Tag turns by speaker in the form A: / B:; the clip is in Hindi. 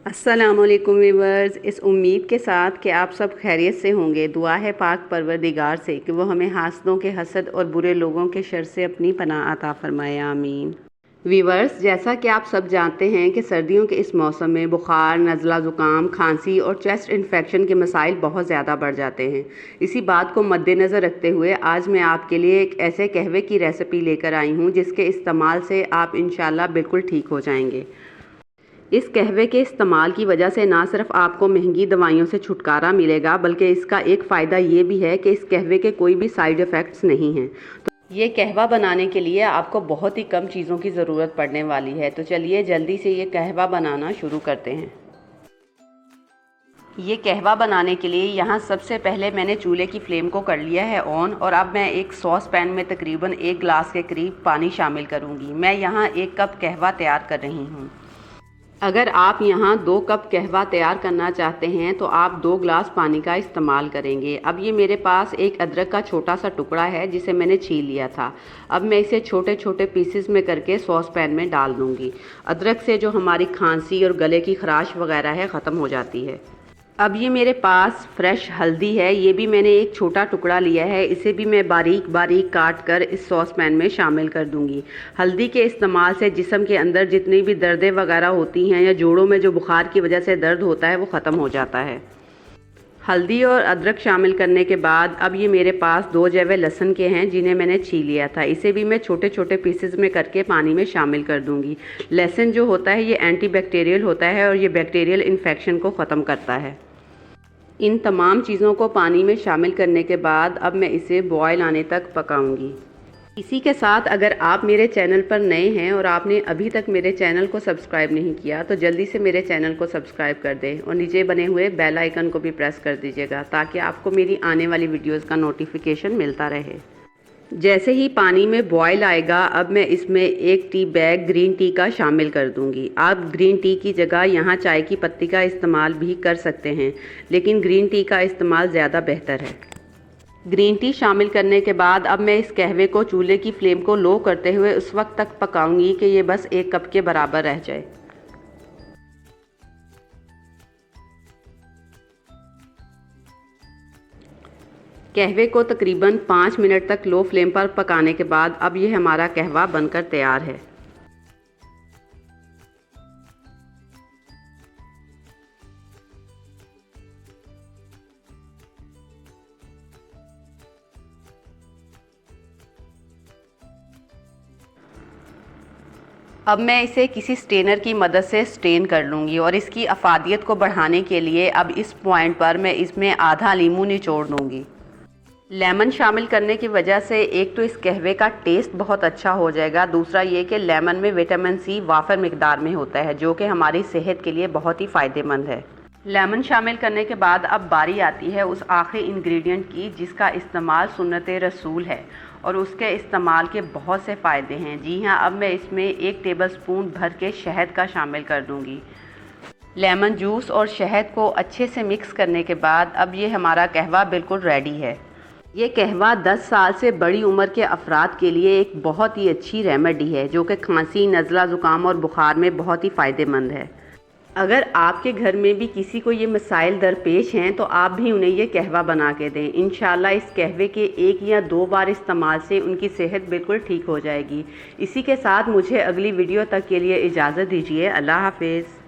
A: अस्सलामुअलैकुम व्यूअर्स। इस उम्मीद के साथ कि आप सब खैरियत से होंगे, दुआ है पाक परवरदिगार से कि वो हमें हासदों के हसद और बुरे लोगों के शर से अपनी पनाह अता फरमाए, आमीन। व्यूअर्स, जैसा कि आप सब जानते हैं कि सर्दियों के इस मौसम में बुखार, नज़ला, ज़ुकाम, खांसी और चेस्ट इन्फेक्शन के मसाइल बहुत ज़्यादा बढ़ जाते हैं। इसी बात को मद्देनज़र रखते हुए आज मैं आपके लिए एक ऐसे कहवे की रेसिपी लेकर आई हूँ जिसके इस्तेमाल से आप इंशाल्लाह बिल्कुल ठीक हो जाएंगे। इस कहवे के इस्तेमाल की वजह से ना सिर्फ आपको महंगी दवाइयों से छुटकारा मिलेगा, बल्कि इसका एक फ़ायदा ये भी है कि इस कहवे के कोई भी साइड इफ़ेक्ट्स नहीं हैं। तो ये कहवा बनाने के लिए आपको बहुत ही कम चीज़ों की ज़रूरत पड़ने वाली है। तो चलिए जल्दी से ये कहवा बनाना शुरू करते हैं। ये कहवा बनाने के लिए यहाँ सबसे पहले मैंने चूल्हे की फ्लेम को कर लिया है ऑन, और अब मैं एक सॉस पैन में तकरीबन 1 गिलास के करीब पानी शामिल करूँगी। मैं यहाँ 1 कप कहवा तैयार कर रही हूँ। अगर आप यहाँ 2 कप कहवा तैयार करना चाहते हैं तो आप 2 गिलास पानी का इस्तेमाल करेंगे। अब ये मेरे पास एक अदरक का छोटा सा टुकड़ा है जिसे मैंने छील लिया था। अब मैं इसे छोटे छोटे पीसेस में करके सॉस पैन में डाल दूँगी। अदरक से जो हमारी खांसी और गले की खराश वगैरह है ख़त्म हो जाती है। अब ये मेरे पास फ्रेश हल्दी है, ये भी मैंने एक छोटा टुकड़ा लिया है, इसे भी मैं बारीक बारीक काट कर इस सॉस पैन में शामिल कर दूंगी। हल्दी के इस्तेमाल से जिस्म के अंदर जितनी भी दर्दें वगैरह होती हैं या जोड़ों में जो बुखार की वजह से दर्द होता है वो ख़त्म हो जाता है। हल्दी और अदरक शामिल करने के बाद अब ये मेरे पास 2 जवे लहसुन के हैं जिन्हें मैंने छील लिया था। इसे भी मैं छोटे छोटे पीसेस में करके पानी में शामिल कर दूंगी। लहसुन जो होता है ये एंटीबैक्टीरियल होता है और ये बैक्टीरियल इन्फेक्शन को ख़त्म करता है। इन तमाम चीज़ों को पानी में शामिल करने के बाद अब मैं इसे बॉयल आने तक पकाऊंगी। इसी के साथ अगर आप मेरे चैनल पर नए हैं और आपने अभी तक मेरे चैनल को सब्सक्राइब नहीं किया तो जल्दी से मेरे चैनल को सब्सक्राइब कर दें और नीचे बने हुए बेल आइकन को भी प्रेस कर दीजिएगा ताकि आपको मेरी आने वाली वीडियोज़ का नोटिफिकेशन मिलता रहे। जैसे ही पानी में बॉयल आएगा अब मैं इसमें 1 टी बैग ग्रीन टी का शामिल कर दूंगी। आप ग्रीन टी की जगह यहाँ चाय की पत्ती का इस्तेमाल भी कर सकते हैं, लेकिन ग्रीन टी का इस्तेमाल ज़्यादा बेहतर है। ग्रीन टी शामिल करने के बाद अब मैं इस कहवे को चूल्हे की फ्लेम को लो करते हुए उस वक्त तक पकाऊंगी कि ये बस 1 कप के बराबर रह जाए। कहवे को तकरीबन 5 मिनट तक लो फ्लेम पर पकाने के बाद अब ये हमारा कहवा बनकर तैयार है। अब मैं इसे किसी स्टेनर की मदद से स्टेन कर लूँगी और इसकी अफादियत को बढ़ाने के लिए अब इस पॉइंट पर मैं इसमें आधा नींबू निचोड़ दूँगी। लेमन शामिल करने की वजह से एक तो इस कहवे का टेस्ट बहुत अच्छा हो जाएगा, दूसरा ये कि लेमन में विटामिन सी वाफर मिकदार में होता है जो कि हमारी सेहत के लिए बहुत ही फ़ायदेमंद है। लेमन शामिल करने के बाद अब बारी आती है उस आखिरी इंग्रेडिएंट की जिसका इस्तेमाल सुन्नत रसूल है और उसके इस्तेमाल के बहुत से फ़ायदे हैं। जी हाँ, अब मैं इसमें 1 टेबलस्पून भर के शहद का शामिल कर दूँगी। लेमन जूस और शहद को अच्छे से मिक्स करने के बाद अब ये हमारा कहवा बिल्कुल रेडी है। ये कहवा 10 साल से बड़ी उम्र के अफराद के लिए एक बहुत ही अच्छी रेमेडी है जो कि खांसी, नज़ला, ज़ुकाम और बुखार में बहुत ही फ़ायदेमंद है। अगर आपके घर में भी किसी को ये मसाइल दरपेश हैं तो आप भी उन्हें ये कहवा बना के दें। इंशाल्लाह इस कहवे के 1 या 2 बार इस्तेमाल से उनकी सेहत बिल्कुल ठीक हो जाएगी। इसी के साथ मुझे अगली वीडियो तक के लिए इजाज़त दीजिए। अल्लाह हाफिज़।